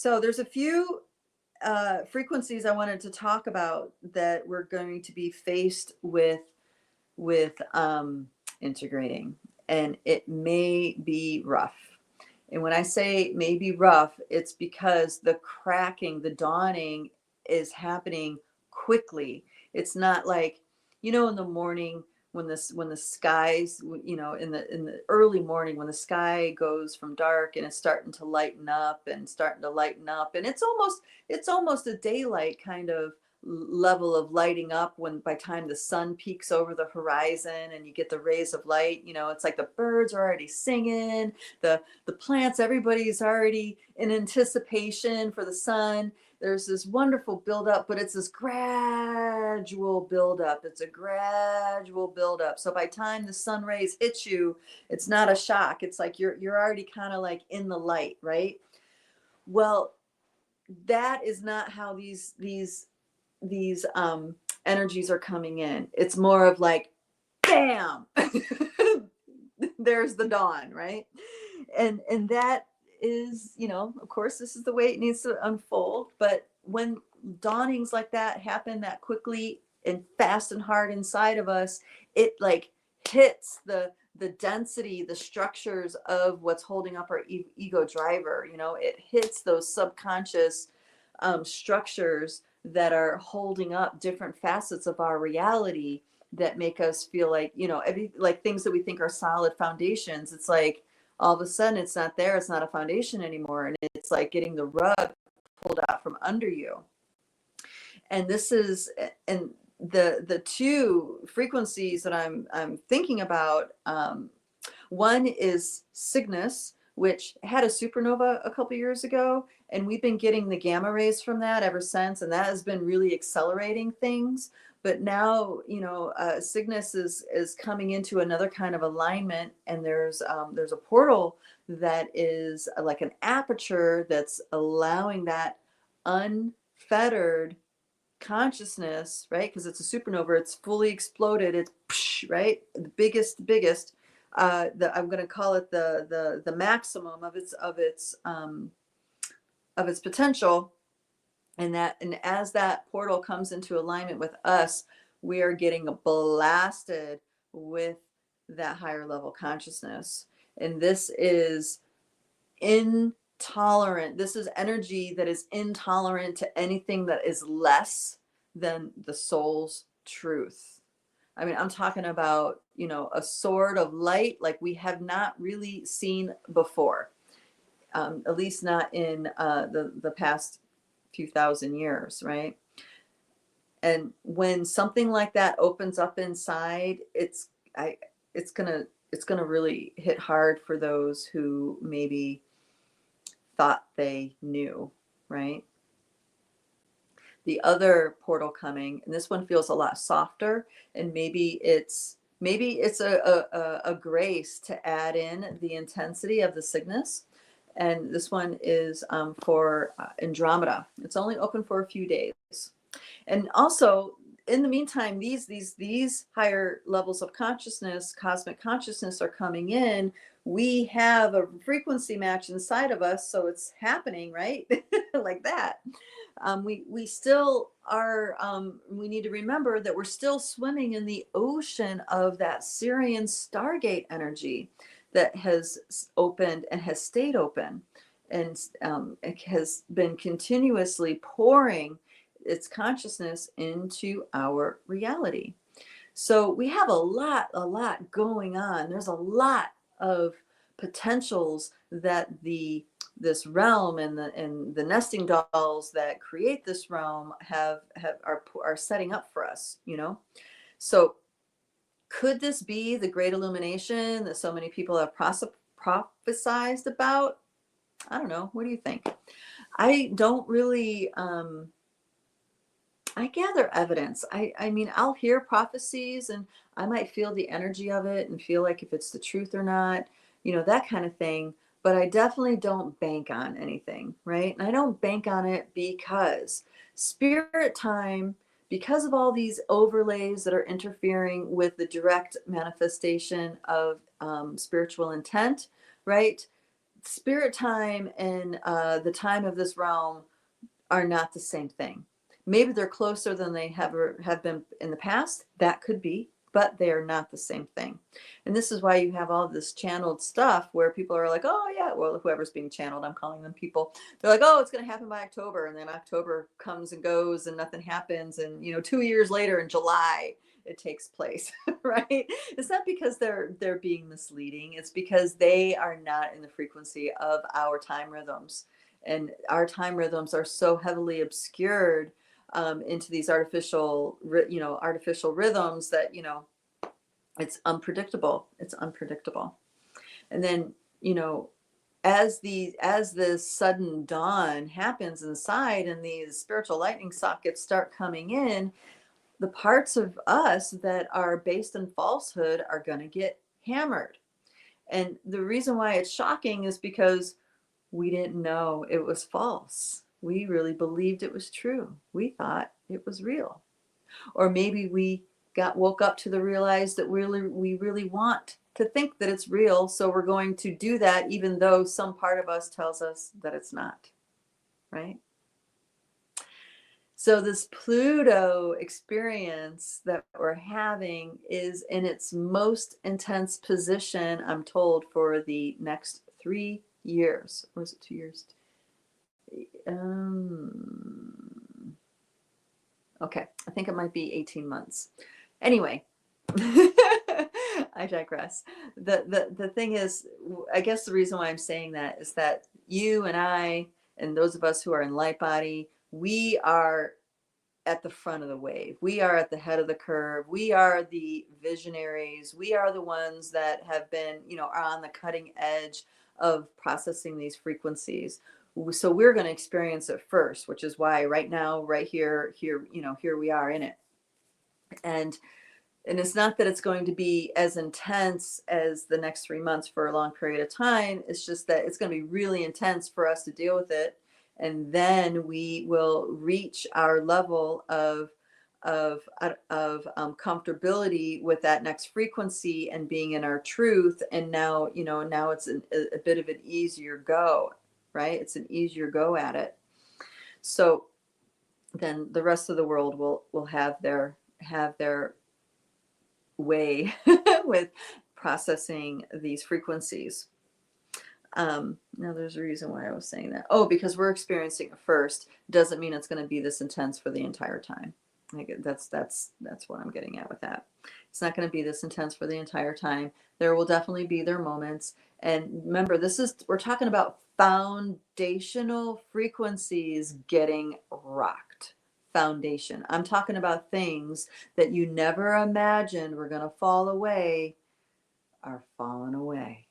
So there's a few frequencies I wanted to talk about that we're going to be faced with integrating, and it may be rough. And when I say may be rough, it's because the cracking, the dawning is happening quickly. It's not like, in the morning when the skies, in the early morning when the sky goes from dark and it's starting to lighten up and it's almost a daylight kind of level of lighting up when by time the sun peaks over the horizon and you get the rays of light. It's like the birds are already singing, the plants, everybody's already in anticipation for the sun. There's this wonderful buildup, but it's this gradual buildup. It's a gradual buildup. So by time the sun rays hit you, it's not a shock. It's like you're already kind of like in the light, right? Well, that is not how these energies are coming in. It's more of like, bam, there's the dawn, right? And that is, of course, this is the way it needs to unfold. But when dawnings like that happen that quickly and fast and hard inside of us, it like hits the density, the structures of what's holding up our ego driver. It hits those subconscious structures that are holding up different facets of our reality that make us feel like, like things that we think are solid foundations. It's like all of a sudden it's not there. It's not a foundation anymore. And it's like getting the rug pulled out from under you. And the two frequencies that I'm thinking about, one is Cygnus, which had a supernova a couple years ago, and we've been getting the gamma rays from that ever since, and that has been really accelerating things. But now, Cygnus is coming into another kind of alignment, and there's a portal that is like an aperture that's allowing that unfettered consciousness, right? Because it's a supernova, it's fully exploded, it's right, the biggest. I'm going to call it the maximum of its potential, and as that portal comes into alignment with us, we are getting blasted with that higher level consciousness. And this is intolerant. This is energy that is intolerant to anything that is less than the soul's truth. I mean, I'm talking about, a sword of light like we have not really seen before, at least not in the past few thousand years, right? And when something like that opens up inside, it's gonna really hit hard for those who maybe thought they knew, right? The other portal coming, and this one feels a lot softer, and maybe it's a grace to add in the intensity of the Cygnus. And this one is for Andromeda. It's only open for a few days. And also, in the meantime, these higher levels of consciousness, cosmic consciousness, are coming in. We have a frequency match inside of us, so it's happening, right? Like that. We still are, we need to remember that we're still swimming in the ocean of that Syrian Stargate energy that has opened and has stayed open, and it has been continuously pouring its consciousness into our reality. So we have a lot going on. There's a lot of potentials that this realm and the nesting dolls that create this realm are setting up for us, So could this be the Great Illumination that so many people have prophesized about? I don't know. What do you think? I don't really I gather evidence. I mean, I'll hear prophecies and I might feel the energy of it and feel like if it's the truth or not, that kind of thing. But I definitely don't bank on anything, right? And I don't bank on it because spirit time, because of all these overlays that are interfering with the direct manifestation of spiritual intent, right? spirit time and the time of this realm are not the same thing. Maybe they're closer than they have been in the past. That could be, but they are not the same thing. And this is why you have all this channeled stuff where people are like, oh yeah, well, whoever's being channeled, I'm calling them people. They're like, oh, it's going to happen by October. And then October comes and goes and nothing happens. And, 2 years later in July, it takes place, right? It's not because they're being misleading. It's because they are not in the frequency of our time rhythms. And our time rhythms are so heavily obscured into these artificial rhythms that, it's unpredictable. It's unpredictable. And then, as this sudden dawn happens inside and these spiritual lightning sockets start coming in, the parts of us that are based in falsehood are going to get hammered. And the reason why it's shocking is because we didn't know it was false. We really believed it was true. We thought it was real. Or maybe we woke up to the realize that we really want to think that it's real. So we're going to do that, even though some part of us tells us that it's not, right? So this Pluto experience that we're having is in its most intense position, I'm told, for the next 3 years. Or is it 2 years? Okay, I think it might be 18 months. Anyway, I digress. The thing is, I guess the reason why I'm saying that is that you and I, and those of us who are in light body, we are at the front of the wave. We are at the head of the curve. We are the visionaries. We are the ones that have been, are on the cutting edge of processing these frequencies. So we're going to experience it first, which is why right now, right here, here we are in it. And it's not that it's going to be as intense as the next 3 months for a long period of time. It's just that it's going to be really intense for us to deal with it. And then we will reach our level of comfortability with that next frequency and being in our truth. And now, now it's a bit of an easier go, right? It's an easier go at it. So then the rest of the world will have their way with processing these frequencies. Now there's a reason why I was saying that. Oh, because we're experiencing it first doesn't mean it's going to be this intense for the entire time. That's what I'm getting at with that. It's not going to be this intense for the entire time. There will definitely be their moments. And remember, we're talking about foundational frequencies getting rocked. Foundation. I'm talking about things that you never imagined were going to fall away are falling away.